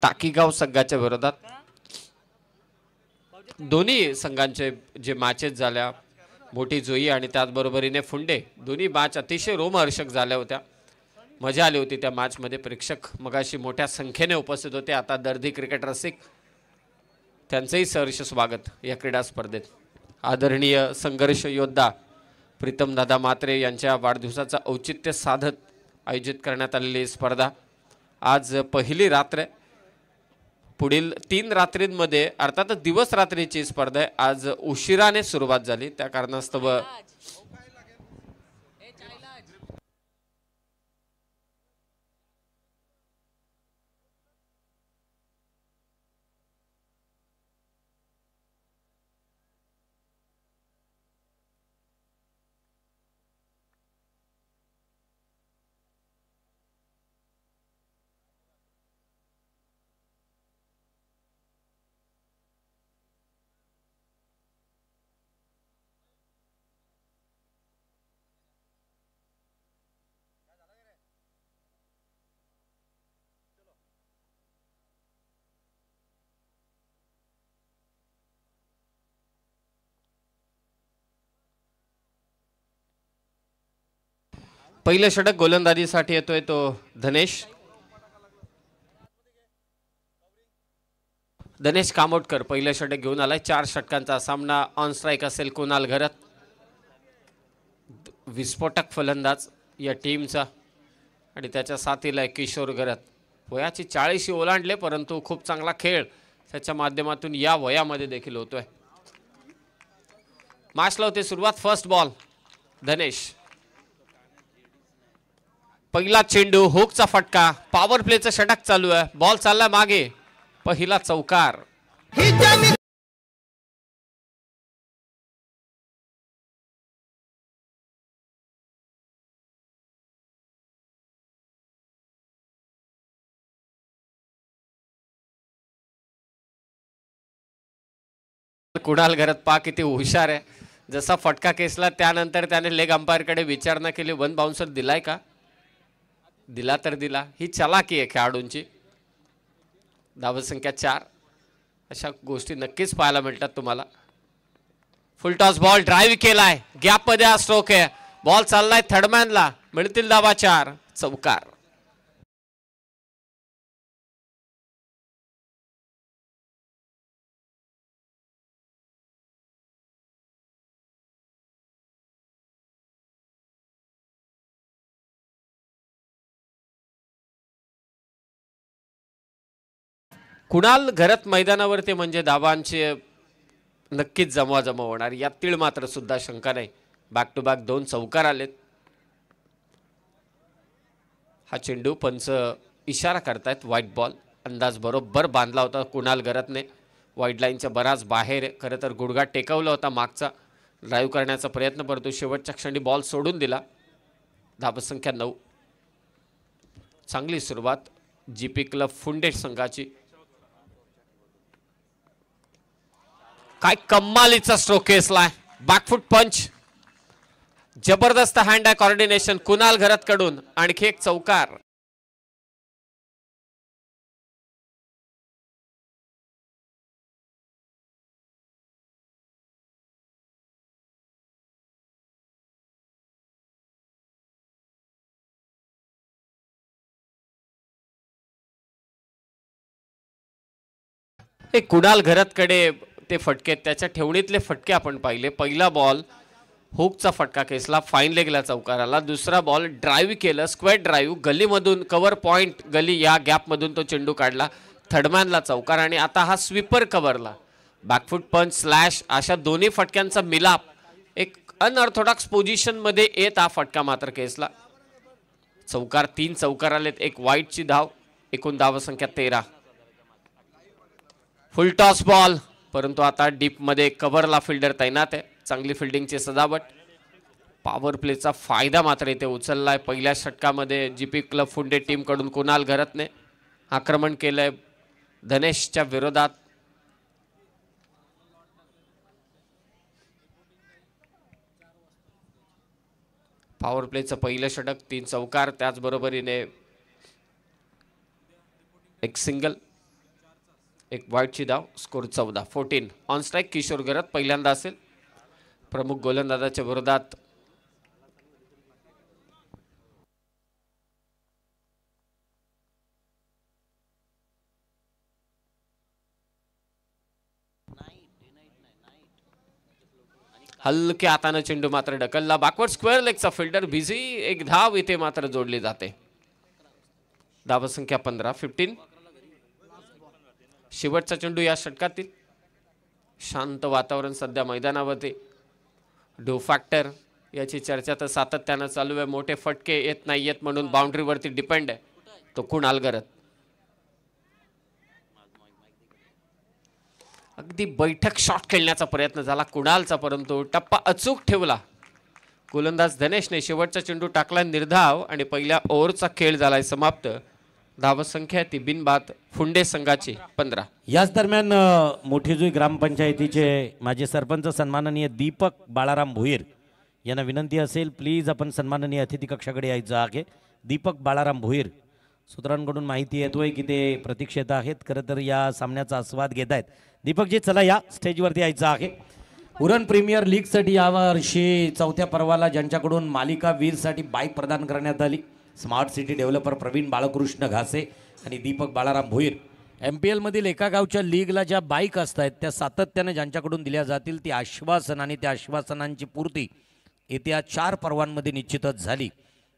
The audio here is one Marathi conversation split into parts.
टाकीगाव संघाच्या विरोधात दोन्ही संघांचे जे मॅचेस झाल्या मोठी जोई आणि त्याचबरोबरीने फुंडे दोन्ही मॅच अतिशय रोमहर्षक झाल्या होत्या. मजा आली होती त्या मॅच मध्ये. प्रेक्षक मगाशी मोठ्या संख्येने उपस्थित होते. आता दर्दी क्रिकेट रसिक त्यांचंही सहर्ष स्वागत या क्रीडा स्पर्धेत. आदरणीय संघर्ष योद्धा प्रीतम दादा मात्रे यांच्या वाढदिवसाचं औचित्य साधत आयोजित करण्यात आलेली स्पर्धा आज पहिली रात्र. पुढील 3 रात्रींमध्ये अर्थातच दिवस रात्रीची स्पर्धा आहे. आज उशिराने सुरुवात झाली त्या कारणास्तव पहिलं षटक गोलंदाजीसाठी येतोय तो धनेश कामोटकर पहिलं षटक घेऊन आलाय. 4 षटकांचा सामना. ऑन स्ट्राइक असेल कुणाल घरत, विस्फोटक फलंदाज या टीमचा, आणि त्याच्या साथीला किशोर घरत. वयाची 40 ओलांडले परंतु खूप चांगला खेळ त्याच्या माध्यमातून या वयामध्ये देखील होतोय. मॅचला होते सुरुवात. फर्स्ट बॉल धनेश. पहिला चेंडू, हुकचा फटका, पॉवर प्लेचं षटक चालू आहे. बॉल चालला मागे, पहिला चौकार. कुणाल घरत पा किती हुशार आहे. जसा फटका केसला त्यानंतर त्याने लेग अंपायरकडे विचारणा केली, 1 बाउन्सर दिलाय का? दिला तर दिला. ही चलाकी आहे खेळाडूंची. धावसंख्या 4. अशा गोष्टी नक्कीच पाहायला मिळतात तुम्हाला. फुल टॉस बॉल ड्राईव्ह केलाय, गॅप मध्ये हा स्ट्रोक आहे. बॉल चाललाय थर्डमॅनला, मिळतील धावा 4. चौकार. कुणाल घरत मैदानावरती म्हणजे धावांचे नक्कीच जमवाजमव होणार यातील मात्र सुद्धा शंका नाही. बॅक टू बॅक 2 चौकार आलेत. हा चेंडू पंच इशारा करतायत व्हाईट बॉल. अंदाज बरोबर बांधला होता कुणाल घरतने. वाईड लाईनच्या बराच बाहेर. खरं तर गुडघा टेकवला होता मागचा. ड्राईव्ह करण्याचा प्रयत्न करतो, शेवटच्या क्षणी बॉल सोडून दिला. धावसंख्या 9. चांगली सुरुवात जीपी क्लब फुंडे संघाची. काय कमालीचा स्ट्रोक केसलाय, बॅकफुट पंच. जबरदस्त हँड आय कॉर्डिनेशन कुणाल घरत कडून. आणखी एक चौकार. हे कुणाल घरतकडे ते फटके, त्याच्या ठेवणीतले फटके आपण पाहिले. पहिला बॉल हुकचा फटका केसला, फाईन लेगला चौकार आला. दुसरा बॉल ड्राईव्ह केलं, स्क्वेअर ड्राईव्ह, गलीमधून कव्हर पॉइंट गली या गॅपमधून तो चेंडू काढला, थर्डमॅनला चौकार. आणि आता हा स्वीपर कव्हरला बॅकफुट पंच स्लॅश अशा दोन्ही फटक्यांचा मिलाप एक अनऑर्थोडॉक्स पोझिशन मध्ये येत हा फटका मात्र केसला. चौकार. 3 चौकार आलेत, 1 वाईटची धाव. एकूण धावसंख्या 13. फुल टॉस बॉल परंतु आता डीप मध्ये कव्हरला फिल्डर तैनात आहे. चांगली फिल्डिंगची सजावट. पॉवर प्लेचा फायदा मात्र इथे उचललाय. पहिल्या षटकामध्ये जीपी क्लब फुंडे टीम कडून कुणाल घरतने आक्रमण केलंय धनेशच्या विरोधात. पॉवर प्लेचं पहिलं षटक, 3 चौकार, त्याचबरोबरीने एक सिंगल. एक वाईटची धाव, स्कोर 14. ऑन स्ट्राईक किशोर गरत पहिल्यांदा असेल प्रमुख गोलंदाजाच्या विरोधात. हलक्या हाताने चेंडू मात्र ढकलला, बॅकवर्ड स्क्वेअर लेगचा फिल्डर बिझी. एक धाव इथे मात्र जोडली जाते. धावसंख्या 15. शेवटचा चेंडू या षटकातील. शांत वातावरण सध्या मैदानावरती. डो फॅक्टर याची चर्चा तर सातत्यानं चालू आहे. मोठे फटके येत नाही येत म्हणून बाउंड्रीवरती डिपेंड आहे तो कुणाल गरत. अगदी बैठक शॉट खेळण्याचा प्रयत्न झाला कुणालचा, परंतु टप्पा अचूक ठेवला गोलंदाज धनेशने. शेवटचा चेंडू टाकला निर्धाव आणि पहिल्या ओव्हरचा खेळ झालाय समाप्त. धावसंख्या ती बिनबाद फुंडे संघाची 15. याच दरम्यान मोठी जुई ग्रामपंचायतीचे माजी सरपंच सन्माननीय दीपक बाळाराम भोईर यांना विनंती असेल, प्लीज आपण सन्माननीय अतिथी कक्षाकडे यायचं आहे. दीपक बाळाराम भोईर, सूत्रांकडून माहिती येतोय की ते प्रतीक्षेत आहेत. खरं तर या सामन्याचा आस्वाद घेत आहेत. दीपकजी चला या स्टेजवरती यायचं आहे. उरण प्रीमियर लीगसाठी यावर्षी चौथ्या पर्वाला ज्यांच्याकडून मालिका वीरसाठी बाईक प्रदान करण्यात आली, smart city developer Praveen Balkrishna Ghase आणि दीपक बाळाराम भोईर. MPL मधील एका गावच्या लीगला ज्या बाईक असतात त्या सातत्याने ज्यांच्याकडून दिल्या जातील ती आश्वासन आणि त्या आश्वासनांची पूर्ती येत्या 4 पर्वांमध्ये निश्चितच झाली.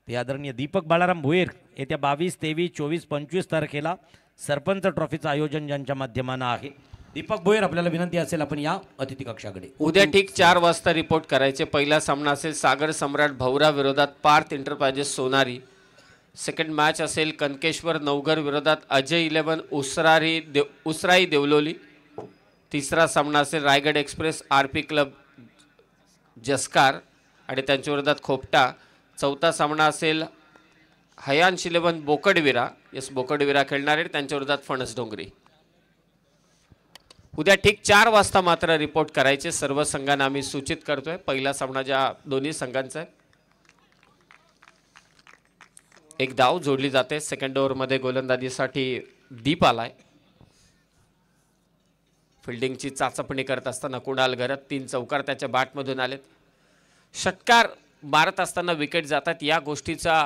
ते आदरणीय दीपक बाळाराम भोईर येत्या 22, 23, 24, 25 तारखेला सरपंच ट्रॉफीचं आयोजन ज्यांच्या माध्यमानं आहे. दीपक भोईर, आपल्याला विनंती असेल आपण या अतिथी कक्षाकडे. उद्या ठीक 4 वाजता रिपोर्ट करायचे. पहिला सामना असेल सागर सम्राट भौरा विरोधात Parth enterprises Sonari. Second match असेल कनकेश्वर नवघर विरोधात अजय 11 उसराई देवलोली. तिसरा सामना असेल रायगड एक्सप्रेस RP क्लब जसकार आणि त्यांच्या विरोधात खोपटा. चौथा सामना असेल हयांश 11 बोकडविरा. बोकडविरा खेळणार आहे, त्यांच्या विरोधात फणस डोंगरी. उद्या ठीक 4 वाजता मात्र रिपोर्ट करायचे सर्व संघांना आम्ही सूचित करतोय. पहिला सामना ज्या दोन्ही संघांचा आहे. एक धाव जोडली जाते. सेकंड ओव्हरमध्ये गोलंदाजीसाठी दीप आलाय. फिल्डिंगची चाचपणी करत असताना कुणाल गरत 3 चौकार त्याच्या बॅटमधून आलेत. षटकार मारत असताना विकेट जातात या गोष्टीचा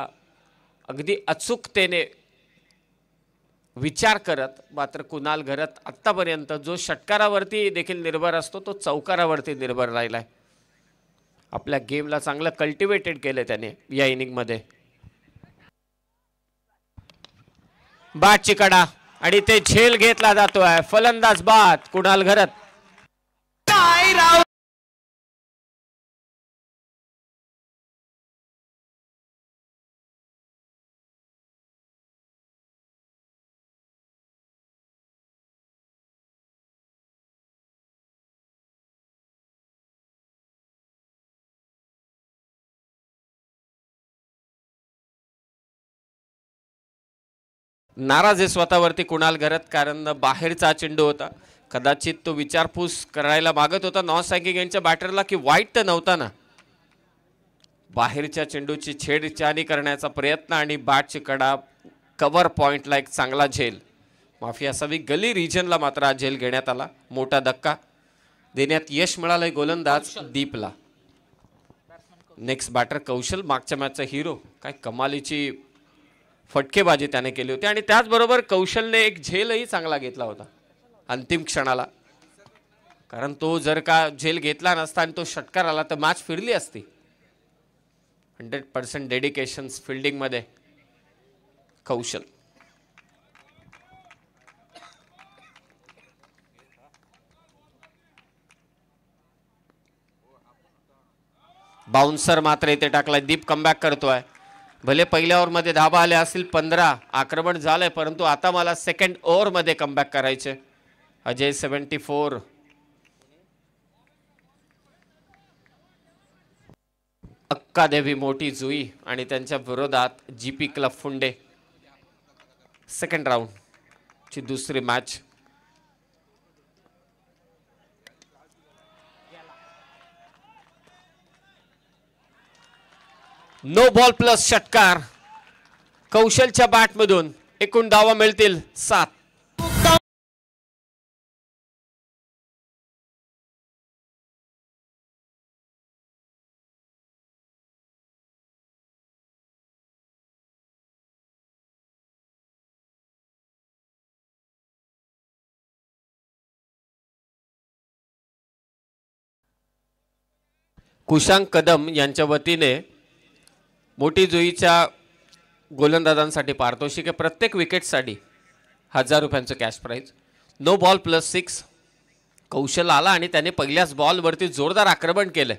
अगदी अचूकतेने विचार करत मात्र कुणाल गरत आत्तापर्यंत जो षटकारावरती देखील निर्भर असतो तो चौकारावरती निर्भर राहिलाय. आपल्या गेमला चांगलं कल्टिवेटेड केलं त्याने या इनिंगमध्ये. बॅटची कडा आणि ते झेल घेतला जातोय. फलंदाज बाद कुणाल गरत. नाराज आहे स्वतःवरती कुणाल गरत, कारण बाहेरचा चेंडू होता. कदाचित तो विचारपूस करायला मागत होता नॉन स्ट्रायकिंग यांच्या बॅटरला की वाईट तर नव्हता ना. बाहेरच्या चेंडूची छेडछाणी करण्याचा प्रयत्न आणि बॅटची कडा कव्हर पॉइंटला एक चांगला झेल. माफी असावी, गली रिजनला मात्र हा झेल घेण्यात आला. मोठा धक्का देण्यात यश मिळालंय गोलंदाज दीपला. नेक्स्ट बॅटर कौशल, मागच्या मॅचचा हिरो. काय कमालीची फटकेबाजी त्याने केली होती आणि त्याचबरोबर कौशलने एक झेलही चांगला घेतला होता अंतिम क्षणाला. कारण तो जर का झेल घेतला नसता आणि तो षटकार आला तर मॅच फिरली असती. 100% डेडिकेशन फिल्डिंगमध्ये कौशल. बाउन्सर मात्र इथे टाकलाय. दीप कमबॅक करतोय. भले पहिल्या ओव्हरमध्ये धाबा आल्या असतील 15, आक्रमण झालंय, परंतु आता मला सेकंड ओव्हरमध्ये कमबॅक करायचे. अजय 74. अक्कादेवी मोठी जुई आणि त्यांच्या विरोधात GP क्लब फुंडे. सेकंड राऊंड ची दुसरी मॅच. नो बॉल प्लस षटकार कौशलच्या बॅटमधून. एकूण धावा मिळतील 7. कुशांक कदम यांच्या वतीने मोठी जुईच्या गोलंदाजांसाठी पारितोषिक आहे. प्रत्येक विकेटसाठी 1000 रुपयांचं cash prize. No ball +6. Kaushal आला आणि त्याने पहिल्याच बॉलवरती जोरदार आक्रमण केलं.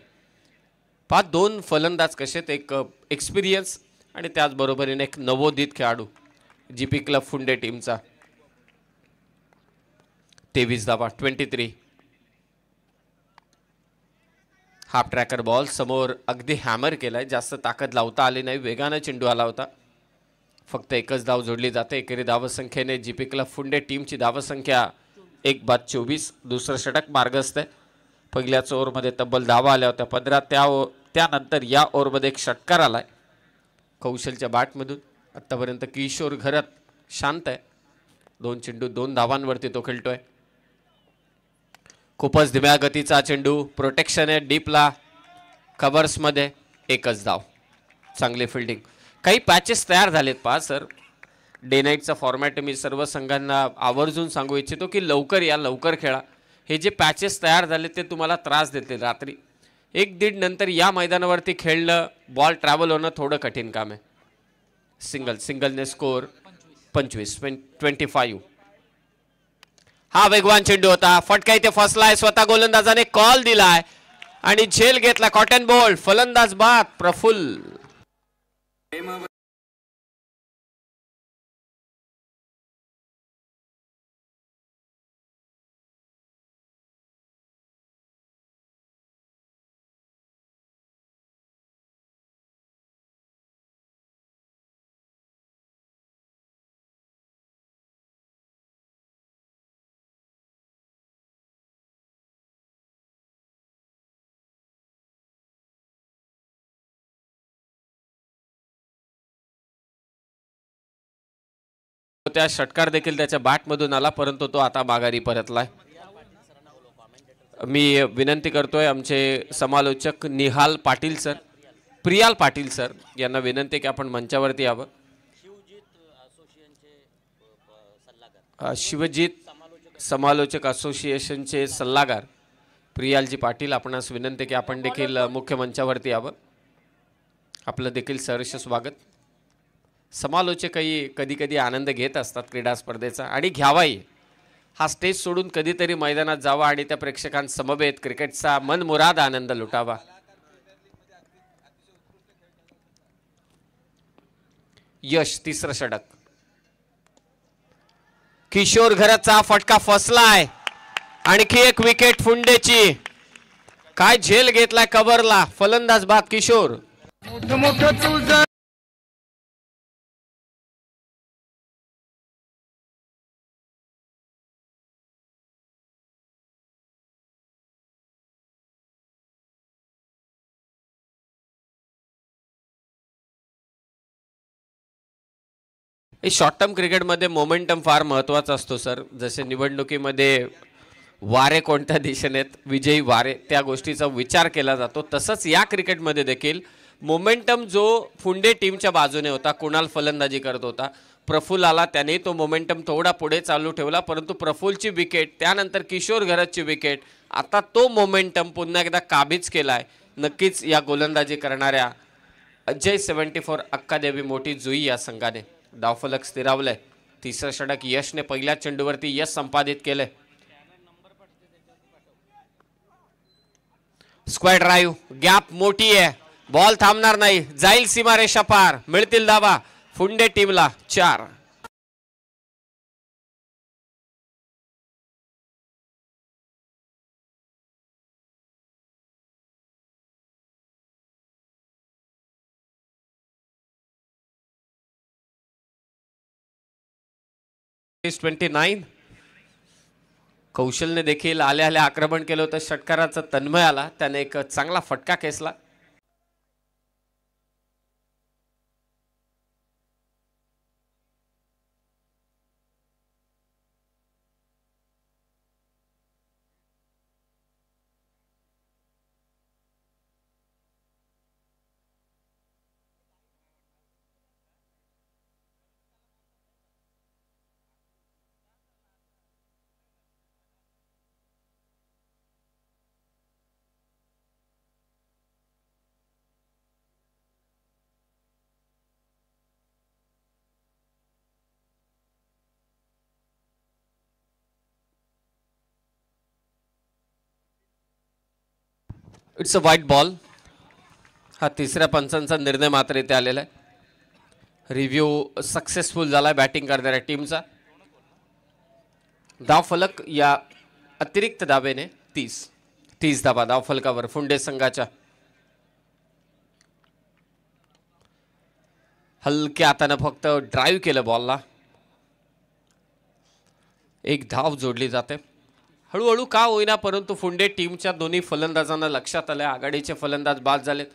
2 फलंदाज कसे आहेत, एक एक्सपिरियन्स आणि त्याचबरोबरीने एक नवोदित खेळाडू जीपी क्लब फुंडे टीमचा. 23 धावा 23. हाफ ट्रॅकर बॉल समोर अगदी हॅमर केलाय. जास्त ताकद लावता आली नाही, वेगानं चेंडू आला होता. फक्त एकच धाव जोडली जाते. एकेरी धावसंख्येने जीपी क्लब फुंडे टीमची धावसंख्या 1/24. दुसरं षटक मार्गस्थ आहे. पहिल्याच ओव्हरमध्ये तब्बल धावा आल्या होत्या 15. त्यानंतर या ओव्हरमध्ये एक षटकार आलाय कौशलच्या बॅटमधून. आत्तापर्यंत किशोर घरत शांत आहे. 2 चेंडू 2 धावांवरती तो खेळतोय. खूपच धीम्या गतीचा चेंडू. प्रोटेक्शन आहे डीपला. कव्हर्समध्ये एकच धाव. चांगली फिल्डिंग. काही पॅचेस तयार झालेत पहा सर. डे नाईटचा फॉर्मॅट मी सर्व संघांना आवर्जून सांगू इच्छितो की लवकर या, लवकर खेळा. हे जे पॅचेस तयार झाले ते तुम्हाला त्रास देतील. रात्री 1-1:30 नंतर या मैदानावरती खेळलं, बॉल ट्रॅव्हल होणं थोडं कठीण काम आहे. सिंगलने स्कोर 25. हा वेगवान चेंडू होता. फटका इथे फसलाय. स्वतः गोलंदाजाने कॉल दिलाय आणि झेल घेतला. Cotton ball. फलंदाज बाद प्रफुल्ल. त्या षटकार देखील त्याच्या बॅटमधून आला, परंतु तो आता माघारी परतलाय. मी विनंती करतोय आमचे समालोचक निहाल पाटील सर, प्रियाल पाटील सर यांना विनंती की आपण मंचावरती यावं. शिवजीत समालोचक असोसिएशनचे सल्लागार प्रियालजी पाटील, आपणास विनंती की आपण देखील मुख्य मंचावरती यावं. आपलं देखील सहर्ष स्वागत. समालोचकही कधी कधी आनंद घेत असतात क्रीडा स्पर्धेचा आणि घ्यावाही. हा स्टेज सोडून कधीतरी मैदानात जावा आणि त्या प्रेक्षकांसमवेत क्रिकेटचा मनमुराद आनंद लुटावा. यश तिसरं षटक. किशोर घरतचा फटका फसलाय. आणखी एक विकेट फुंडेची. काय झेल घेतलाय कव्हरला. फलंदाज बाद किशोर. शॉर्ट टर्म क्रिकेटमध्ये मोमेंटम फार महत्त्वाचा असतो सर. जसे निवडणुकीमध्ये वारे कोणत्या दिशेने विजयी वारे त्या गोष्टीचा विचार केला जातो, तसंच या क्रिकेटमध्ये देखील मोमेंटम जो फुंडे टीमच्या बाजूने होता. कुणाल फलंदाजी करत होता, प्रफुल्ल आला, त्याने तो मोमेंटम थोडा पुढे चालू ठेवला, परंतु प्रफुल्लची विकेट, त्यानंतर किशोर घरतची विकेट, आता तो मोमेंटम पुन्हा एकदा काबीज केलाय. नक्कीच या गोलंदाजी करणाऱ्या अजय 74 अक्कादेवी मोठी जुई या संघाने डावफलक स्थिरावलंय. तिसरं षटक यशने पहिल्या चेंडूवरती यश संपादित केलंय. Square drive. गॅप मोठी आहे. बॉल थांबणार नाही. जाईल सीमारेषा पार. मिळतील धावा फुंडे टीमला 4. इज 29. कौशलने देखील आल्या आल्या आक्रमण केलं होतं. षटकाराचा तन्मय आला, त्याने एक चांगला फटका खेचला. It's a white ball. हा तिसऱ्या पंचांचा निर्णय मात्र इथे आलेला आहे. रिव्ह्यू सक्सेसफुल झाला बॅटिंग करणाऱ्या टीमचा. धाव फलक या अतिरिक्त धावेने 30 धावा धाव फलकावर फुंडे संघाच्या. हलक्या हाताने फक्त ड्राईव्ह केलं बॉलला. एक धाव जोडली जाते. हळूहळू का होईना परंतु फुंडे टीमच्या दोन्ही फलंदाजांना लक्षात आलंय. आघाडीचे फलंदाज बाद झालेत.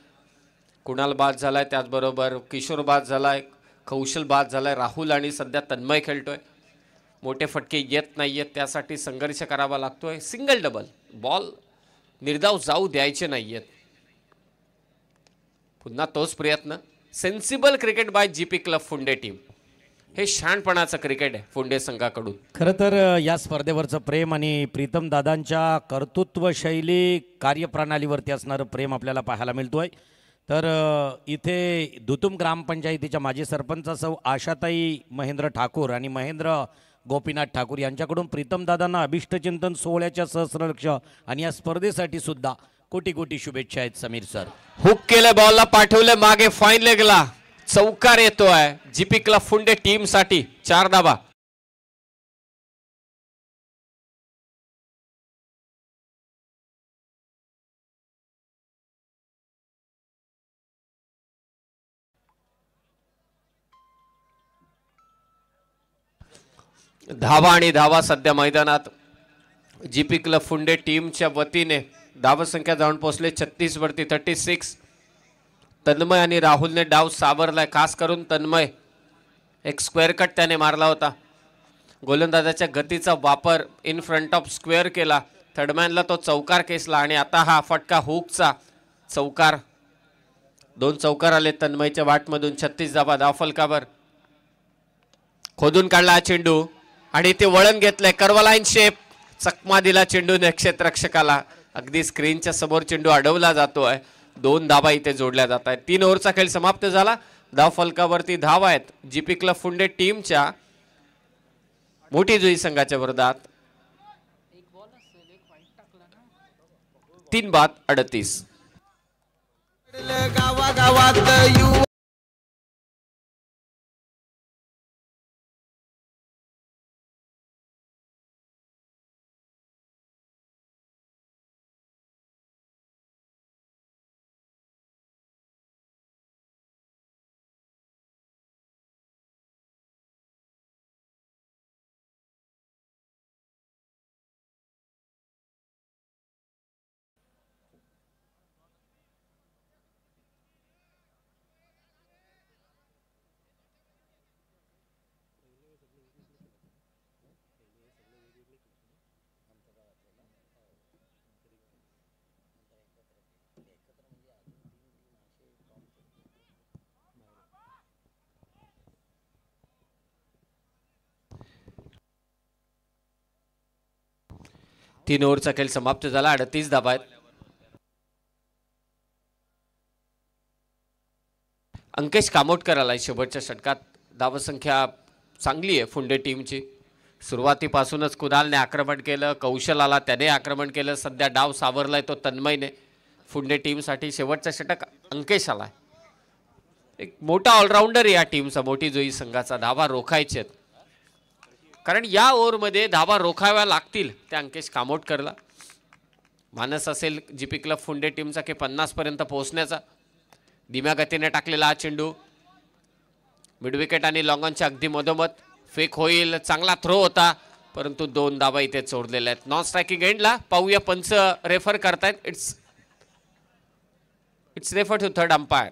कुणाल बाद झालाय, त्याचबरोबर किशोर बाद झालाय, कौशल बाद झालाय, राहुल आणि सध्या तन्मय खेळतोय. मोठे फटके येत नाहीयेत, त्यासाठी संघर्ष करावा लागतोय. सिंगल डबल बॉल निर्धाव जाऊ द्यायचे नाहीयेत. पुन्हा तोच प्रयत्न. Sensible cricket bye GP club फुंडे टीम. हे शहाणपणाचं क्रिकेट आहे फुंडे संघाकडून. खरं तर या स्पर्धेवरचं प्रेम आणि प्रीतम दादांच्या कर्तृत्व शैली कार्यप्रणालीवरती असणारं प्रेम आपल्याला पाहायला मिळतोय. तर इथे दुतुम ग्रामपंचायतीच्या माजी सरपंच सौ आशाताई महेंद्र ठाकूर आणि महेंद्र गोपीनाथ ठाकूर यांच्याकडून प्रीतम दादांना अभिष्टचिंतन सोहळ्याच्या सहस्रलक्ष आणि या स्पर्धेसाठी सुद्धा कोटी कोटी शुभेच्छा आहेत. समीर सर हुक केलं, बॉलला पाठवलं मागे, फाईन लेगला चौकार येतोय जीपी क्लब फुंडे टीम साठी. 4 धावा. धावा आणि धावा सध्या मैदानात जीपी क्लब फुंडे टीमच्या वतीने. धावसंख्या जाऊन पोहोचले 36 वरती 36. तन्मय आणि राहुलने डाव सावरलाय. खास करून तन्मय एक स्क्वेअर कट त्याने मारला होता. गोलंदाजाच्या गतीचा वापर इन फ्रंट ऑफ स्क्वेअर केला. थर्डमॅनला तो चौकार केसला आणि आता हा फटका हुकचा चौकार. 2 चौकार आले तन्मयच्या वाटमधून. 36 धावा धाव फलकावर. खोदून काढला हा चेंडू आणि ते वळण घेतलंय. कर्वलाईन शेप चकमा दिला चेंडूने क्षेत्ररक्षकाला. अगदी स्क्रीनच्या समोर चेंडू अडवला जातोय. 2 धावा इथे जोडल्या जात आहेत. 3 ओव्हरचा खेळ समाप्त झाला. धाव फलकावरती धाव आहेत जीपी क्लब फुंडे टीमच्या. मोठी जुई संघाच्या विरोधात 3 बाद 38. तीन ओव्हरचा खेळ समाप्त झाला. 38 धावा आहेत. अंकेश कामोटकर आलाय शेवटच्या षटकात. धावसंख्या चांगली आहे फुंडे टीमची. सुरुवातीपासूनच कुणालने आक्रमण केलं, कौशल आला त्याने आक्रमण केलं. सध्या डाव सावरलाय तो तन्मयने. फुंडे टीमसाठी शेवटचा षटक अंकेश आलाय. एक मोठा ऑलराऊंडर या टीमचा, मोठी जोई संघाचा. धावा रोखायचे आहेत कारण या ओव्हरमध्ये धावा रोखाव्या लागतील त्या अंकेश कामोटकरला. मानस असेल जीपी क्लब फुंडे टीमचा की 50 पर्यंत पोहोचण्याचा. धीम्या गतीने टाकलेला हा चेंडू मिड विकेट आणि लॉंगॉनच्या अगदी मधोमध. फेक होईल, चांगला थ्रो होता परंतु 2 धावा इथे सोडलेल्या आहेत. नॉन स्ट्रायकिंग एंडला. पाहूया पंच रेफर करतायत. It's refer to third umpire.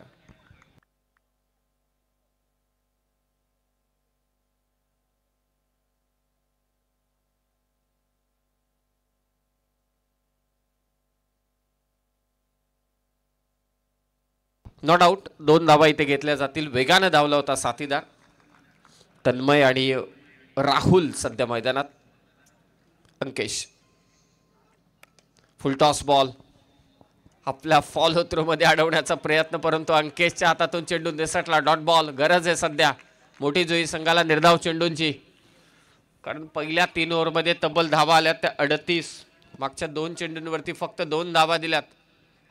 Not out. 2 धावा इथे घेतल्या जातील. वेगाने धावला होता साथीदार. तन्मय आणि राहुल सध्या मैदानात. अंकेश फुल टॉस बॉल आपल्या फॉलो थ्रो मध्ये अडवण्याचा प्रयत्न परंतु अंकेशच्या हातातून चेंडू निसटला. Dot ball. गरज आहे सध्या मोठी जोई संघाला निर्धाव चेंडूंची कारण पहिल्या 3 ओव्हरमध्ये तब्बल धावा आल्यात त्या 38. मागच्या 2 चेंडूंवरती फक्त 2 धावा दिल्यात.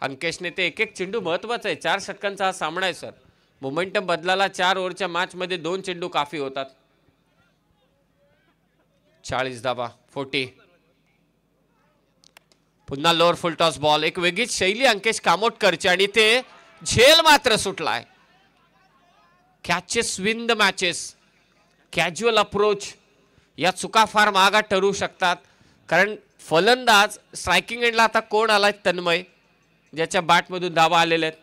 अंकेशने ते एक एक चेंडू महत्वाचा आहे. 4 षटकांचा हा सामना आहे सर. मोमेंटम बदलाला 4 ओव्हरच्या मॅचमध्ये 2 चेंडू काफी होतात. 40 धावा 40. पुन्हा लोअर फुल टॉस बॉल. एक वेगळीच शैली अंकेश कामोटकरची आणि ते झेल मात्र सुटलाय. Catches win the matches. Casual approach या चुका फार महागात ठरू शकतात. कारण फलंदाज स्ट्रायकिंग एंडला आता कोण आलाय? तन्मय, ज्याच्या बॅटमधून धावा आलेल्या आहेत.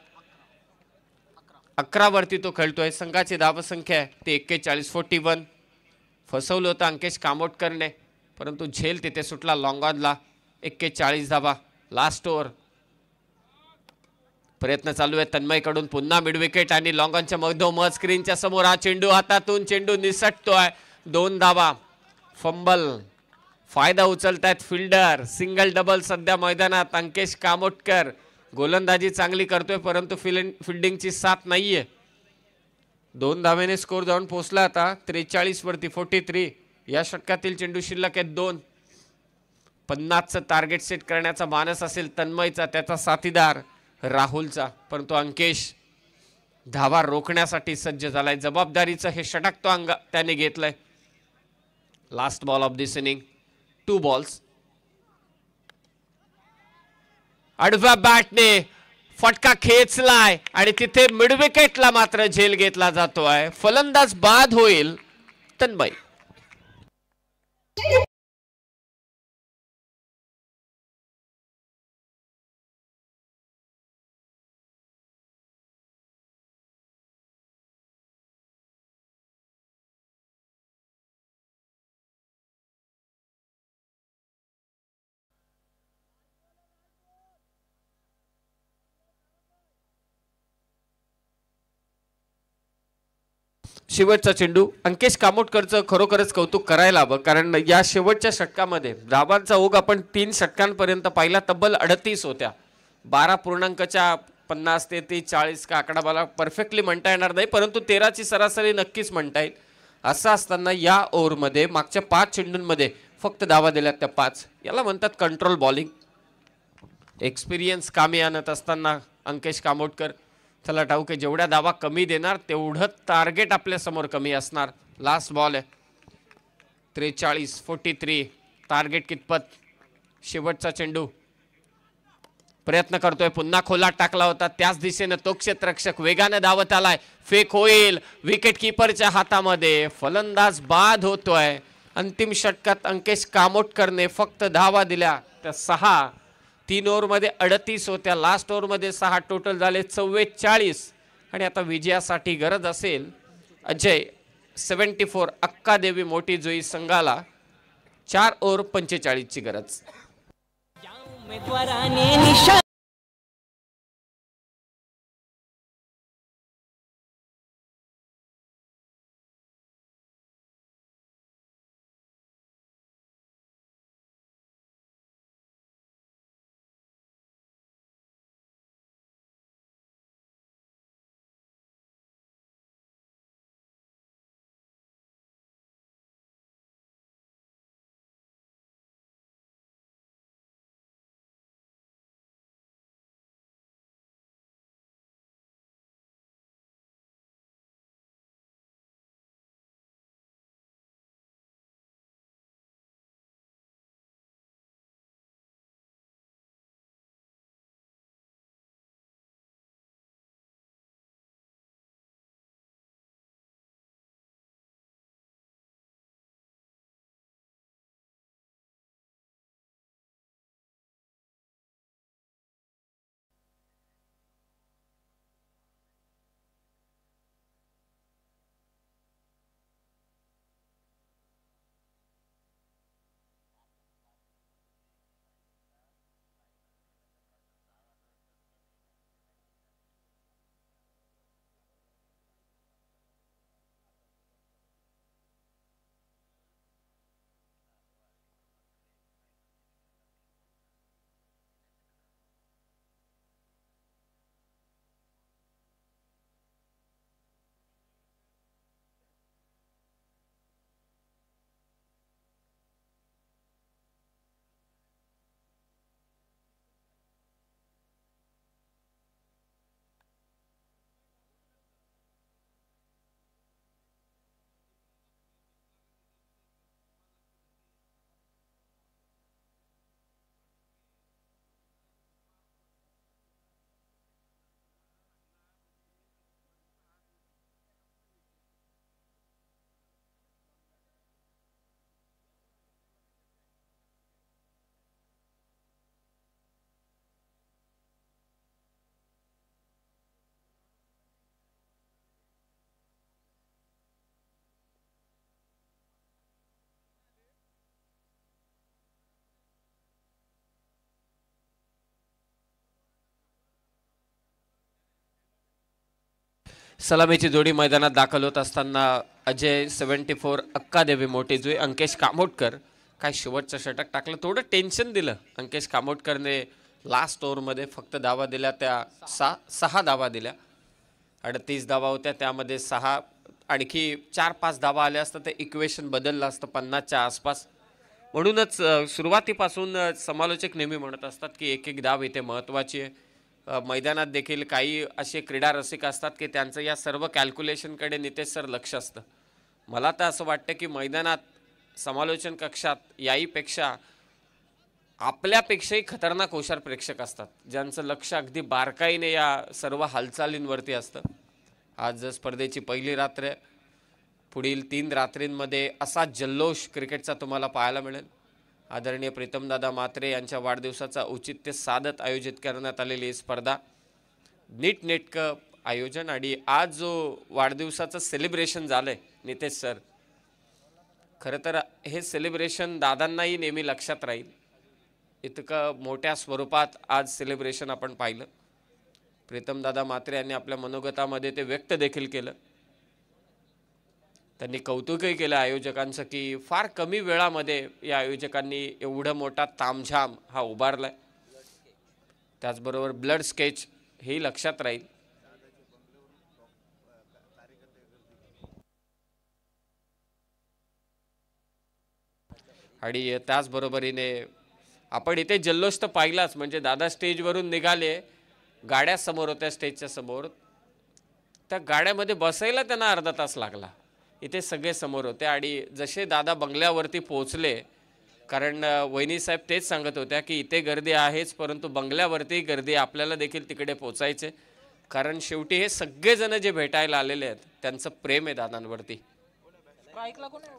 11 वरती तो खेळतोय. संघाची धावसंख्या आहे ते 41. 41. फसवलं होतं अंकेश कामोटकरने, परंतु झेल तिथे सुटला. लॉंग ऑनला 41 धावा. Last over. प्रयत्न चालू आहे तन्मयकडून. पुन्हा मिड विकेट आणि लॉंग ऑनच्या मधोमध स्क्रीनच्या समोर हा चेंडू हातातून चेंडू निसटतोय. 2 धावा. फंबल. फायदा उचलतायत फिल्डर. सिंगल डबल सध्या मैदानात. अंकेश कामोटकर गोलंदाजी चांगली करतोय, परंतु फिल्डिंगची साथ नाहीये. 2 धावेने स्कोर जाऊन पोहोचला आता 43 वरती. 43. या षटकातील चेंडू शिल्लक आहेत 2. 50चं टार्गेट सेट करण्याचा मानस असेल तन्मयचा, त्याचा साथीदार राहुलचा, परंतु अंकेश धावा रोखण्यासाठी सज्ज झालाय. जबाबदारीचं हे षटक तो त्याने घेतलंय. Last ball of this inning. 2 balls. आडव्या बॅटने फटका खेचलाय आणि तिथे मिड विकेटला मात्र झेल घेतला जातोय. फलंदाज बाद होईल तन्मय. शेवटचा चेंडू. अंकेश कामोटकरचं खरोखरच कौतुक करायला हवं, कारण या शेवटच्या षटकामध्ये धावांचा ओघ आपण 3 षटकांपर्यंत पाहिला. तब्बल 38 होत्या. 12.50 ते 40 का आकडा मला परफेक्टली म्हणता येणार नाही, परंतु 13ची सरासरी नक्कीच म्हणता येईल. असं असताना या ओव्हरमध्ये मागच्या 5 चेंडूंमध्ये फक्त धावा दिल्यात त्या 5. याला म्हणतात कंट्रोल बॉलिंग. एक्सपिरियन्स कामी आणत असताना अंकेश कामोटकर चला ठाऊक आहे, जेवढ्या धावा कमी देणार तेवढं टार्गेट आपल्या समोर कमी असणार. लास्ट बॉल आहे. 43. 43. टार्गेट कितपत? शेवटचा चेंडू. प्रयत्न करतोय. पुन्हा खोलात टाकला होता त्याच दिशेने तो क्षेत्ररक्षक वेगाने धावत आलाय. फेक होईल. विकेट किपरच्या हातामध्ये. फलंदाज बाद होतोय. अंतिम षटकात अंकेश कामोटकरने फक्त धावा दिल्या त्या 6. 3 ओव्हरमध्ये 38 होत्या. लास्ट ओव्हरमध्ये 6. टोटल झाले 44. आणि आता विजयासाठी गरज असेल अजय 74. अक्का देवी मोठी जुई संघाला 4 ओव्हर 45 ची गरज. सलामीची जोडी मैदानात दाखल होत असताना अजय 74 अक्कादेवी मोठी जुई अंकेश कामोटकर काय शेवटचं षटक टाकलं, थोडं टेन्शन दिलं अंकेश कामोटकरने लास्ट ओव्हरमध्ये. फक्त धावा दिल्या त्या सहा धावा दिल्या, 38 धावा होत्या, त्यामध्ये 6 आणखी 4-5 धावा आल्या असतं ते इक्वेशन बदललं असतं 50च्या आसपास. म्हणूनच सुरुवातीपासून समालोचक नेहमी म्हणत असतात की एक एक धाव इथे महत्त्वाची आहे. मैदानात देखील काही असे क्रीडा रसिक असतात की त्यांचं या सर्व कॅल्क्युलेशनकडे नितेश सर लक्ष असतं. मला तर असं वाटतं की मैदानात समालोचन कक्षात याहीपेक्षा आपल्यापेक्षाही खतरनाक हुशार प्रेक्षक असतात, ज्यांचं लक्ष अगदी बारकाईने या सर्व हालचालींवरती असतं. आज स्पर्धेची पहिली रात्र आहे. पुढील 3 रात्रींमध्ये असा जल्लोष क्रिकेटचा तुम्हाला पाहायला मिळेल. आदरणीय प्रीतमदादा म्हात्रे यांच्या वाढदिवसाचा औचित्य साधत आयोजित करण्यात आलेली ही स्पर्धा, नीटनेटकं आयोजन. आणि आज जो वाढदिवसाचं सेलिब्रेशन झालंय नितेश सर, खरं तर हे सेलिब्रेशन दादांनाही नेहमी लक्षात राहील. इतकं मोठ्या स्वरूपात आज सेलिब्रेशन आपण पाहिलं. प्रीतमदादा म्हात्रे यांनी आपल्या मनोगतामध्ये ते व्यक्त देखील केलं. त्यांनी कौतुकही केलं आयोजकांचं की फार कमी वेळामध्ये या आयोजकांनी एवढा मोठा तामझाम हा उभारलाय. त्याचबरोबर ब्लड स्केच हेही लक्षात राहील. आणि त्याचबरोबरीने आपण इथे जल्लोष तर पाहिलाच, म्हणजे दादा स्टेजवरून निघाले, गाड्या समोर होत्या स्टेजच्या समोर, त्या गाड्यामध्ये बसायला त्यांना अर्धा तास लागला. इथे सगळे समोर होते आणि जसे दादा बंगल्यावरती पोहोचले, कारण वहिनी साहेब तेच सांगत होत्या की इथे गर्दी आहेच परंतु बंगल्यावरती गर्दी, आपल्याला देखील तिकडे पोचायचे, कारण शेवटी हे सगळेजण जे भेटायला आलेले आहेत त्यांचं प्रेम आहे दादांवरती.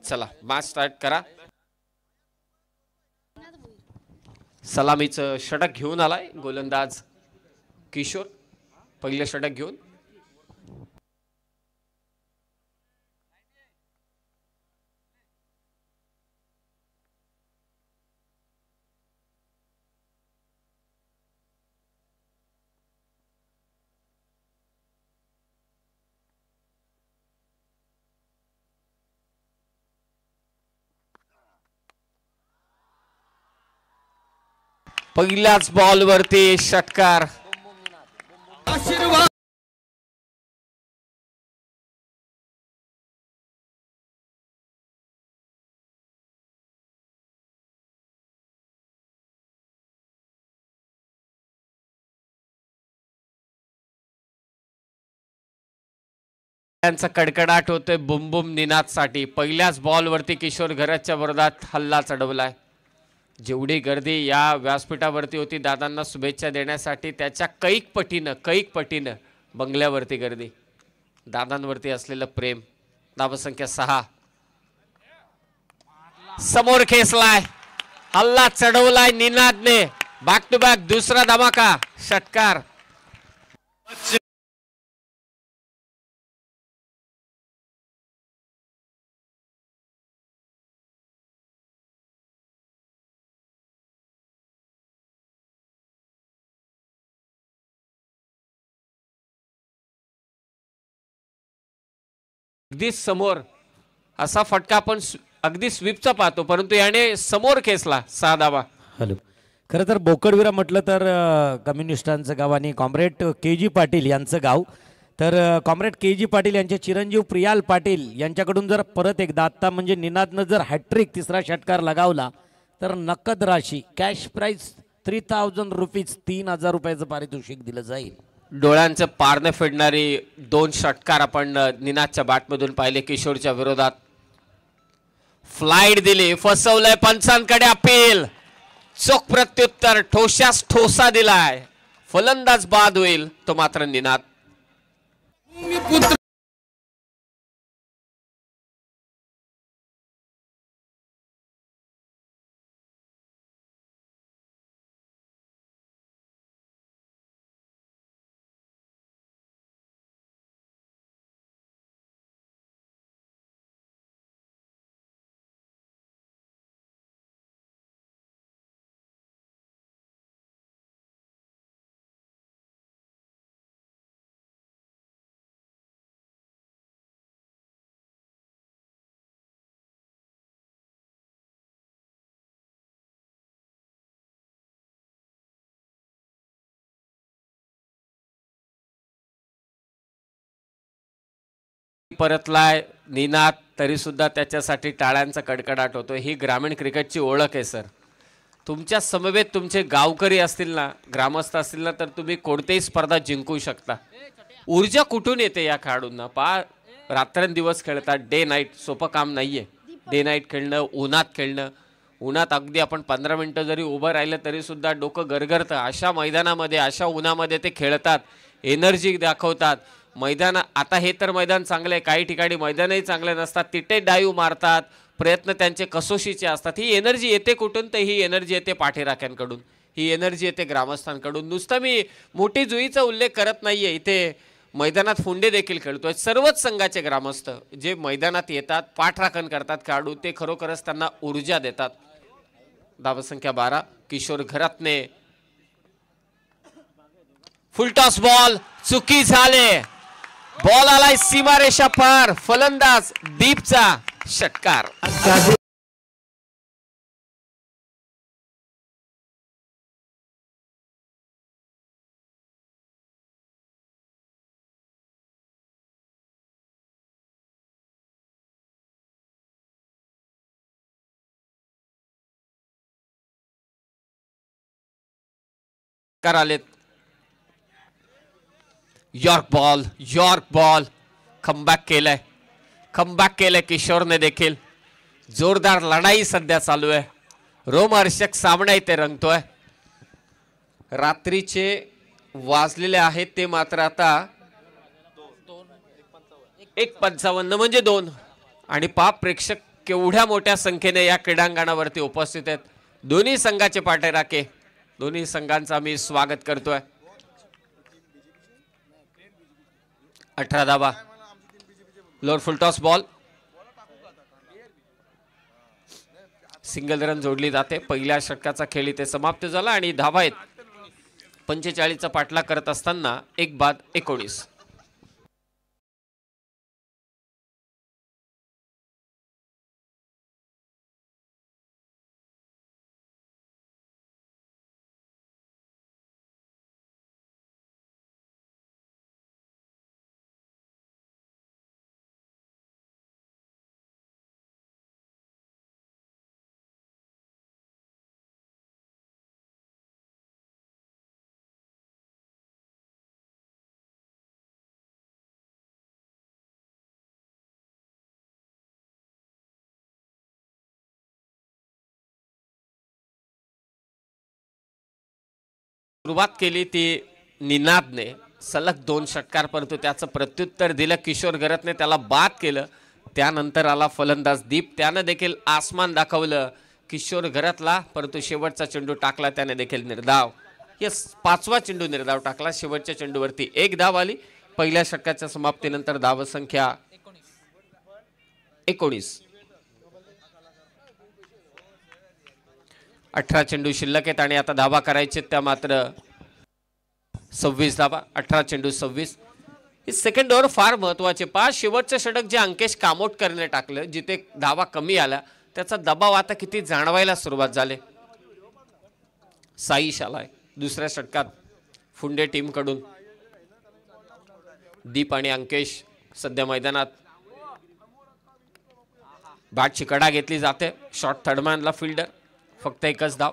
चला मॅच स्टार्ट करा. सलामीचं षटक घेऊन आलाय गोलंदाज किशोर, पहिले षटक घेऊन. पहिल्याच बॉलवरती षटकार. त्यांचा कडकडाट होतोय बुम बुम निनादसाठी. पहिल्याच बॉलवरती किशोर घराच्या विरोधात हल्ला चढवलाय. जेवढी गर्दी या व्यासपीठावरती होती दादांना शुभेच्छा देण्यासाठी, त्याच्या कैक पटीनं बंगल्यावरती गर्दी. दादांवरती असलेलं प्रेम. धावसंख्या 6. समोर खेचलाय, हल्ला चढवलाय निनादने. बॅक टू बॅक दुसरा धमाका षटकार. अगदी समोर असा फटका आपण अगदी स्वीपचा पाहतो, परंतु याने समोर खेचला 6 धावा. हॅलो, खरं तर बोकडविरा म्हटलं तर कम्युनिस्टांचं गाव आणि कॉम्रेड के जी पाटील यांचं गाव. तर कॉम्रेड के जी पाटील यांचे चिरंजीव प्रियाल पाटील यांच्याकडून जर परत एकदा आत्ता म्हणजे निनादनं जर हॅट्रिक तिसरा षटकार लगावला तर नकद राशी कॅश प्राईज 3000 रुपीज 3000 रुपयाचं पारितोषिक दिलं जाईल. डोळ्यांचं पारणे फेडणारी 2 षटकार आपण निनादच्या बॅटमधून पाहिले. किशोरच्या विरोधात फ्लाईट दिली, फसवलंय, पंचांकडे अपील, चोख प्रत्युत्तर, ठोशास ठोसा दिलाय. फलंदाज बाद होईल तो मात्र निनाद. परतलाय निनाद, तरी सुद्धा त्याच्यासाठी टाळ्यांचा कडकडाट होतो. ही ग्रामीण क्रिकेटची ओळख आहे सर. तुमच्या समवेत तुमचे गावकरी असतील ना, ग्रामस्थ असतील ना, तर तुम्ही कोणतेही स्पर्धा जिंकू शकता. ऊर्जा कुठून येते या खेळाडूंना? रात्रंदिवस खेळतात, डे नाईट. सोपं काम नाहीये डे नाईट खेळणं, उन्हात खेळणं. उन्हात अगदी आपण 15 मिनिटं जरी उभं राहिलं तरी सुद्धा डोकं गरगरतं. अशा मैदानामध्ये, अशा उन्हामध्ये ते खेळतात, एनर्जी दाखवतात. मैदान आता हे तर मैदान चांगलं आहे, काही ठिकाणी मैदानही चांगले नसतात, तिथे डाईव्ह मारतात, प्रयत्न त्यांचे कसोशीचे असतात. ही एनर्जी येते कुठून? तर ही एनर्जी येते पाठीराख्यांकडून, ही एनर्जी येते ग्रामस्थांकडून. नुसतं मी मोठी जुईचा उल्लेख करत नाहीये, इथे मैदानात फुंडे देखील खेळतोय. सर्वच संघाचे ग्रामस्थ जे मैदानात येतात, पाठराखण करतात खेळाडू, ते खरोखरच त्यांना ऊर्जा देतात. धावसंख्या 12. किशोर घरातने फुलटॉस बॉल चुकी झाले. बॉल आलाय सीमारेषा पार. फलंदाज दीपचा षटकार. आलेत. यॉर्क बॉल कमबॅक केलंय किशोरने देखील. जोरदार लढाई सध्या चालू आहे. रोमहर्षक सामना इथे रंगतोय. रात्रीचे वाजलेले आहेत ते मात्र आता 1:55 म्हणजे 2. आणि पाप प्रेक्षक केवढ्या मोठ्या संख्येने या क्रीडांगणावरती उपस्थित आहेत. दोन्ही संघाचे पाठीराखे, दोन्ही संघांचा मी स्वागत करतोय. 18 धावा. Lower full toss ball. Single run जोडली जाते. पहिल्या षटकाचा खेळ इथे समाप्त झाला आणि धावा आहेत 45चा पाठलाग करत असताना 1 बाद 19. सुरुवात केली ती निनादने. सलग 2 षटकार, परंतु त्याचं प्रत्युत्तर दिलं किशोर घरतने, त्याला बाद केलं. त्यानंतर आला फलंदाज दीप, त्यानं देखील आसमान दाखवलं किशोर घरतला, परंतु शेवटचा चेंडू टाकला त्याने देखील निर्धाव. यस, 5वा चेंडू निर्धाव टाकला. शेवटच्या चेंडूवरती 1 धाव आली. पहिल्या षटकाच्या समाप्तीनंतर धावसंख्या 19. 18 चेंडू शिल्लक आहेत आणि आता धावा करायचे त्या मात्र 26 धावा. 18 चेंडू 26. हे सेकंड ओव्हर फार महत्वाचे. 5 शेवटचं षटक जे अंकेश कामोटकरने टाकलं, जिथे धावा कमी आल्या, त्याचा दबाव आता किती जाणवायला सुरुवात झाली. साईश आलाय दुसऱ्या षटकात फुंडे टीम कडून. दीप आणि अंकेश सध्या मैदानात. बॅटची कडा घेतली जाते. शॉर्ट थर्डमॅनला फिल्डर. फक्त 1च धाव.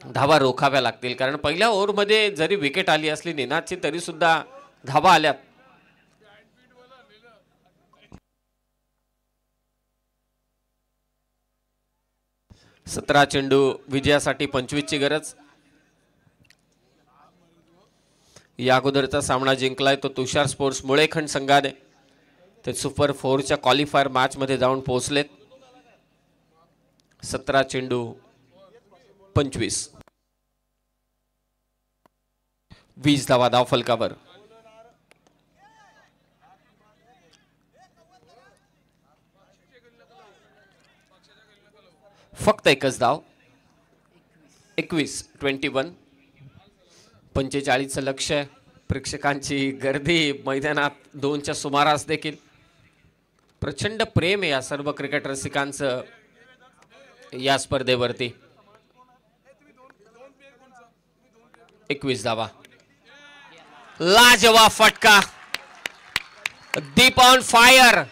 धावा रोखाव्या लागतील, कारण पहिल्या ओव्हरमध्ये जरी विकेट आली असली निनादची, तरी सुद्धा धावा आल्यात. सतरा चेंडू विजयासाठी 25 ची गरज. या अगोदरचा सामना जिंकलाय तो तुषार स्पोर्ट्स मुळेखंड संघाने. ते सुपर 4च्या क्वालिफायर मॅच मध्ये जाऊन पोहोचलेत. 17 चेंडू 25. 20 धावा धाव फलकावर. फक्त 1च धाव. 21. 45चं लक्ष. प्रेक्षकांची गर्दी मैदानात 2च्या सुमारास देखील. प्रचंड प्रेम आहे या सर्व क्रिकेट रसिकांचं या स्पर्धेवरती. 21 धावा. लाजवाब फटका. दीप ऑन फायर.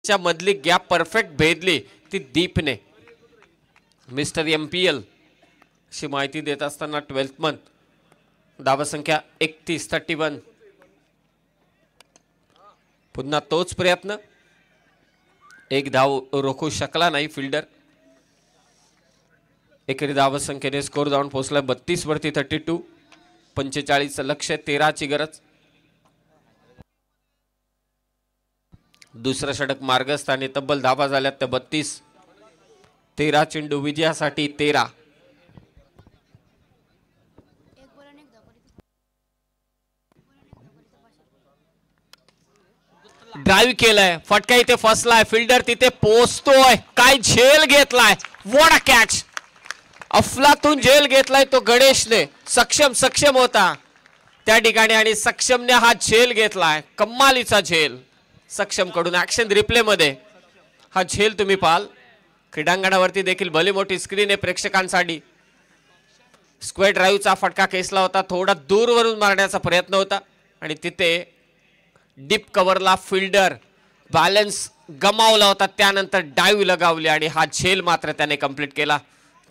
मधली गॅप परफेक्ट भेदली ती दीपने. मिस्टर MPL अशी माहिती देत असताना 12th मंथ धावसंख्या 31-31. पुन्हा तोच प्रयत्न, एक धाव रोखू शकला नाही फिल्डर. एकेरी धावसंख्येने स्कोर जाऊन पोहोचला 32 वरती 32. 45 लक्ष, 13 ची गरज. दुसरा षटक मार्गस्थ आणि तब्बल धावा झाल्यात त्या 32. 13 चेंडू विजयासाठी 13. ड्राईव्ह केलाय, फटका इथे फसलाय, फिल्डर तिथे पोहोचतोय, काय झेल घेतलाय. What a catch. अफलातून झेल घेतलाय तो गणेशने. सक्षम होता त्या ठिकाणी आणि सक्षमने हा झेल घेतलाय. कमालीचा झेल सक्षम कडून. ऍक्शन रिप्ले मध्ये हा झेल तुम्ही पाहाल. क्रीडांगणावरती देखील भली मोठी स्क्रीन आहे प्रेक्षकांसाठी. स्क्वेअर ड्राईव्हचा फटका खेचला होता, थोडा दूरवरून मारण्याचा प्रयत्न होता आणि तिथे डीप कव्हरला फिल्डर बॅलन्स गमावला होता, त्यानंतर डाईव्ह लगावली आणि हा झेल मात्र त्याने कंप्लीट केला.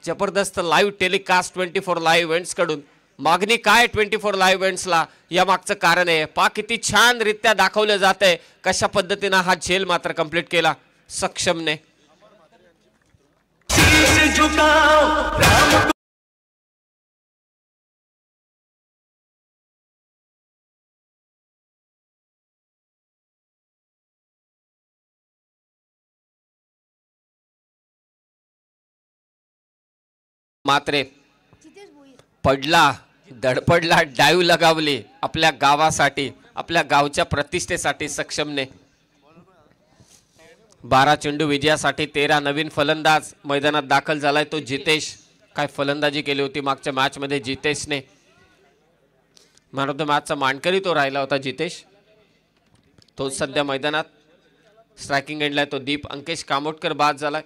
जबरदस्त लाईव्ह टेलिकास्ट 24 लाईव्ह इव्हेंट्स कडून. मागणी काय 24 लाईव्ह इव्हेंट्सला, या मागचं कारण आहे. पा किती छान रित्या दाखवलं जातंय कशा पद्धतीने हा झेल मात्र कंप्लीट केला सक्षमने. मात्र पडला, धडपडला, डाईव्ह लगावली आपल्या गावासाठी, आपल्या गावच्या प्रतिष्ठेसाठी सक्षमने. 12 चेंडू विजयासाठी 13. नवीन फलंदाज मैदानात दाखल झालाय तो जितेश. काय फलंदाजी केली होती मागच्या मॅच मध्ये जितेशने. मॅन ऑफ द मॅचचा मानकरी तो राहिला होता जितेश. तो सध्या मैदानात. स्ट्रायकिंग एंडला तो दीप. अंकेश कामोटकर बाद झालाय.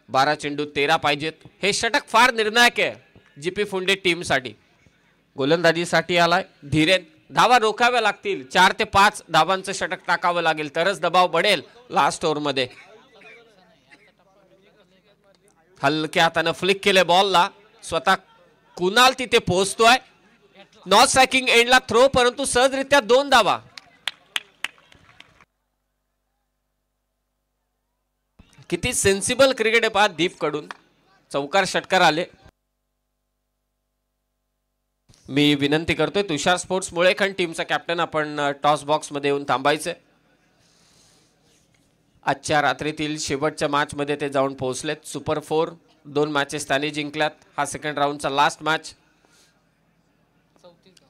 12 चेंडू 13 पाहिजेत. हे षटक फार निर्णायक आहे जीपी फुंडे टीम साठी. गोलंदाजीसाठी आलाय धीरेन. धावा रोखाव्या लागतील. 4 ते 5 धावांचं षटक टाकावं लागेल तरच दबाव बढेल लास्ट ओव्हर मध्ये. हलक्या हाताने फ्लिक केले बॉलला. स्वतः कुणाल तिथे पोहोचतोय. नॉट स्ट्रायकिंग एंडला थ्रो, परंतु सहजरित्या 2 धावा. किती सेन्सिबल क्रिकेट आहे पहा दीप कडून. चौकार षटकार आले. मी विनंती करतोय तुषार स्पोर्ट्स मुळेखंड टीमचा कॅप्टन, आपण टॉस बॉक्स मध्ये येऊन थांबायचे. आजच्या रात्रीतील शेवटच्या मॅच मध्ये ते जाऊन पोहोचलेत. सुपर 4 2 मॅचेस त्यांनी जिंकल्यात. हा सेकंड राऊंडचा लास्ट मॅच.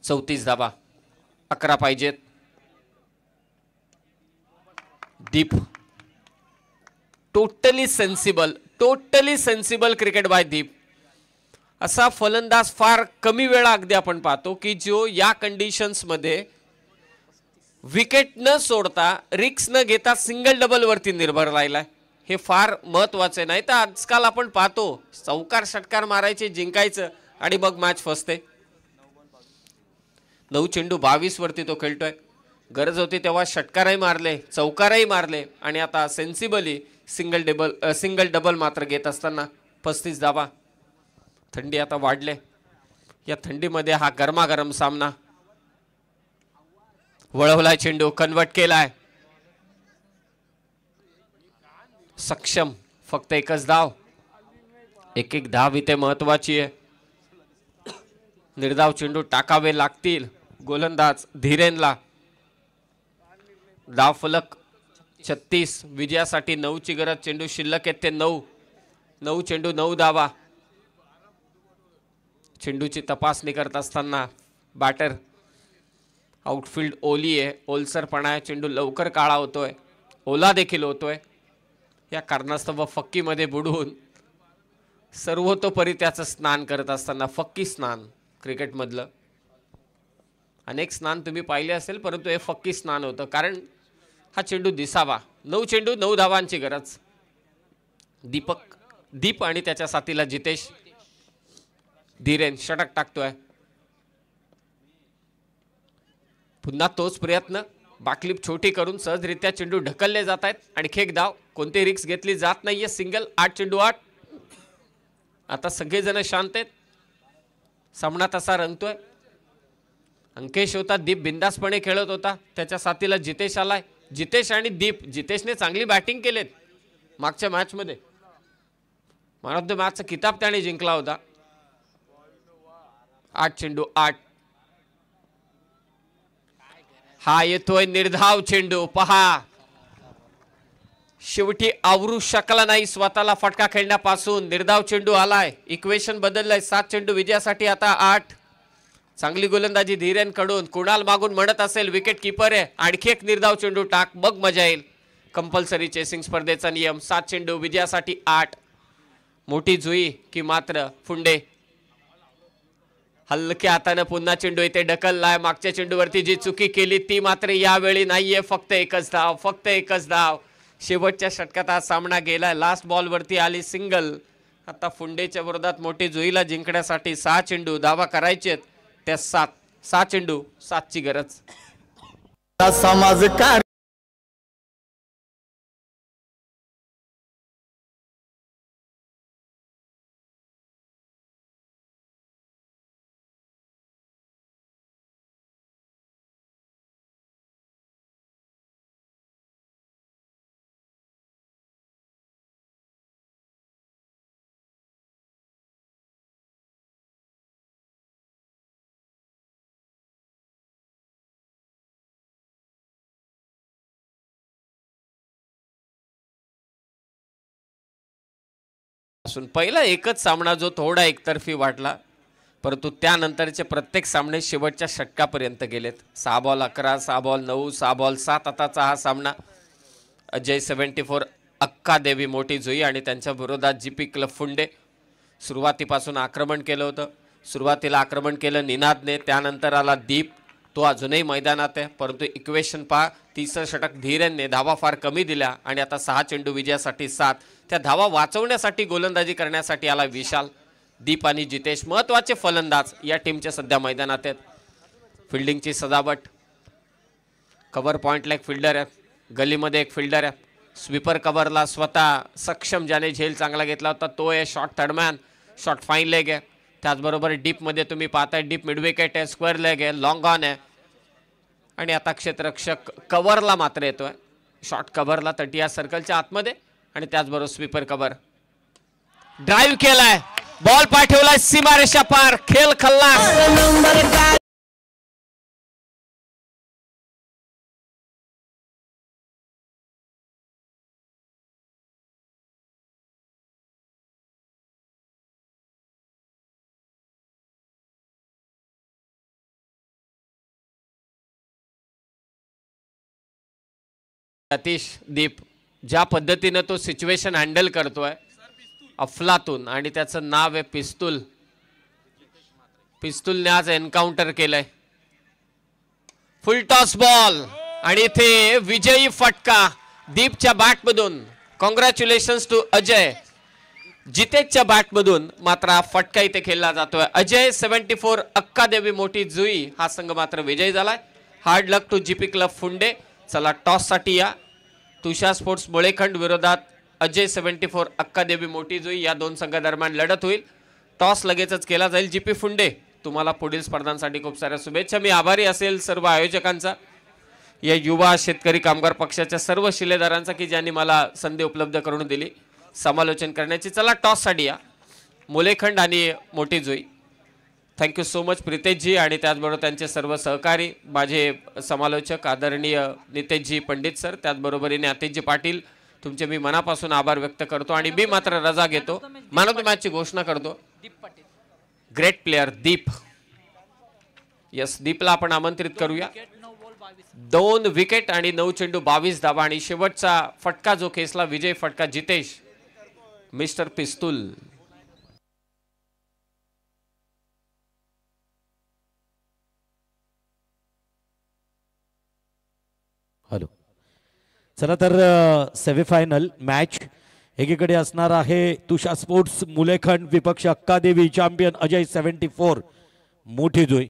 34 धावा, 11 पाहिजेत. दीप टोटली सेन्सिबल क्रिकेट बाय दीप. असा फलंदाज फार कमी वेळा अगदी आपण पाहतो की जो या कंडिशन्स मध्ये विकेट न सोडता, रिक्स न घेता सिंगल डबल वरती निर्भर राहिलाय. हे फार महत्वाचे. नाही तर आजकाल आपण पाहतो चौकार षटकार मारायचे, जिंकायचं आणि मग मॅच फसते. 9 चेंडू 22 वरती तो खेळतोय. गरज होती तेव्हा षटकारही मारले, चौकारही मारले आणि आता सेन्सिबली सिंगल डबल मात्र घेत असताना 35 धावा. थंडी आता वाढले. या थंडीमध्ये हा गरमागरम सामना. वळवलाय चेंडू, कन्वर्ट केलाय, सक्षम. फक्त एकच धाव. एक धाव इथे महत्वाची आहे. निर्धाव चेंडू टाकावे लागतील गोलंदाज धीरेनला. धाव फलक 36. विजयासाठी 9 ची गरज. चेंडू शिल्लक आहेत ते 9 चेंडू 9 धावा. चेंडूची तपासणी करत असताना बॅटर आउटफील्ड ओली आहे, ओलसरपणा आहे. चेंडू लवकर काळा होतोय, ओला देखील होतोय. या कारणास्तव फक्कीमध्ये बुडून सर्वतोपरी त्याचं स्नान करत असताना, फक्की स्नान क्रिकेटमधलं अनेक स्नान तुम्ही पाहिले असेल, परंतु हे फक्की स्नान होतं कारण हा चेंडू दिसावा. 9 चेंडू 9 धावांची गरज. दीप आणि त्याच्या साथीला जितेश. धीरेन षटक टाकतोय. पुन्हा तोच प्रयत्न. बाकलीप छोटी करून सहजरित्या चेंडू ढकलले जात आहेत. आणखी एक धाव. कोणती रिक्स घेतली जात नाहीये. सिंगल. 8 चेंडू 8. आता सगळेजण शांत आहेत. सामना तसा रंगतोय. अंकेश होता, दीप बिंदासपणे खेळत होता. त्याच्या साथीला जितेश आलाय. जितेश आणि दीप. जितेशने चांगली बॅटिंग केलेत मागच्या मॅच मध्ये. मॅन ऑफ द मॅचचा किताब त्याने जिंकला होता. 8 चेंडू 8. हा येतोय निर्धाव चेंडू. पहा, शेवटी आवरू शकला नाही स्वतःला फटका खेळण्यापासून. निर्धाव चेंडू आलाय. इक्वेशन बदललंय. 7 चेंडू विजयासाठी आता 8. चांगली गोलंदाजी धीरेन कडून. कुणाल मागून म्हणत असेल विकेट कीपर आहे, आणखी एक निर्धाव चेंडू टाक, मग मजा येईल. कंपल्सरी चेसिंग स्पर्धेचा नियम. 7 चेंडू विजयासाठी 8. मोठी जुई की मात्र फुंडे. हलक्या हाताने पुन्हा चेंडू इथे ढकललाय. मागच्या चेंडूवरती जी चुकी केली ती मात्र यावेळी नाहीये. फक्त एकच धाव, फक्त एकच धाव. शेवटच्या षटकात हा सामना गेलाय. लास्ट बॉल वरती आली सिंगल. आता फुंडेच्या विरोधात मोठी जुईला जिंकण्यासाठी 6 चेंडू धावा करायचे. त्या 6 चेंडू 7 ची गरज. समाजकार पहिला एकच सामना जो थोडा एकतर्फी वाटला, परंतु त्यानंतरचे प्रत्येक सामने शेवटच्या षटकापर्यंत गेलेत. 6 बॉल 11, 6 बॉल 9, 6 बॉल 7. आताचा हा सामना अजय 74 अक्का देवी मोठी जुई आणि त्यांच्या विरोधात जीपी क्लब फुंडे. सुरुवातीपासून आक्रमण केलं होतं. सुरुवातीला आक्रमण केलं निनादने, त्यानंतर आला दीप. तो अजूनही मैदानात आहे, परंतु इक्वेशन पहा. 30 षटक धीरेनने. धावा फार कमी दिल्या आणि आता 6 चेंडू विजयासाठी 7. त्या धावा वाचवण्यासाठी गोलंदाजी करण्यासाठी आला विशाल. दीप आणि जितेश महत्वाचे फलंदाज या टीमच्या सध्या मैदानात आहेत. फिल्डिंगची सजावट. कव्हर पॉइंटला एक फिल्डर आहे, गलीमध्ये एक फिल्डर आहे. स्वीपर कव्हरला स्वतः सक्षम ज्याने झेल चांगला घेतला होता तो आहे. Short third man, short fine leg आहे. त्याचबरोबर डीपमध्ये तुम्ही पाहताय डीप मिड विकेट आहे, स्क्वेअर लेग आहे, लॉंग ऑन आहे. आणि आता क्षेत्ररक्षक कव्हरला मात्र येतोय. शॉर्ट कव्हरला तटिया सर्कलच्या आतमध्ये आणि त्याचबरोबर स्वीपर कव्हर. ड्राईव्ह केलाय, बॉल पाठवलाय सीमारेषा पार. खेळ खल्लास. सतीश दीप ज्या पद्धतीने तो सिच्युएशन हँडल करतोय अफलातून, आणि त्याचं नाव आहे पिस्तूल. पिस्तूलने आज एन्काउंटर केलंय. फुल टॉस बॉल आणि इथे विजयी फटका दीपच्या बॅटमधून. Congratulations to Ajay. जितेशच्या बॅटमधून मात्र हा फटका इथे खेळला जातोय. अजय 74 अक्का देवी मोठी जुई हा संघ मात्र विजयी झालाय. Hard luck to GP club Phunde. चला टॉससाठी या. तुषार स्पोर्ट्स मुळेखंड विरोधात अजय 74 अक्कादेवी मोठी जुई या दोन संघादरम्यान लढत होईल. टॉस लगेचच केला जाईल. जीपी फुंडे तुम्हाला पुढील स्पर्धांसाठी खूप साऱ्या शुभेच्छा. मी आभारी असेल सर्व आयोजकांचा, या युवा शेतकरी कामगार पक्षाच्या सर्व शिलेदारांचा की ज्यांनी मला संधी उपलब्ध करून दिली समालोचन करण्याची. चला टॉससाठी या. मुलेखंड आणि मोठी जुई. थँक्यू सो मच प्रितेशजी आणि त्याचबरोबर त्यांचे सर्व सहकारी, माझे समालोचक आदरणीय नितेशजी पंडित सर, त्याचबरोबरीने आतिशजी पाटील, तुमचे मी मनापासून आभार व्यक्त करतो. आणि मी मात्र रजा घेतो. मॅन ऑफ द मॅचची घोषणा करतो. ग्रेट प्लेयर दीप. यस, दीपला आपण आमंत्रित करूया. 2 विकेट आणि 9 चेंडू 22 धावा. आणि शेवटचा फटका जो खेचला विजय फटका जितेश मिस्टर पिस्तूल. हॅलो. चला तर सेमीफायनल मॅच एकीकडे असणार आहे तुषार स्पोर्ट्स मुलेखंड विपक्ष अक्कादेवी चॅम्पियन अजय 74 मोठी जुई.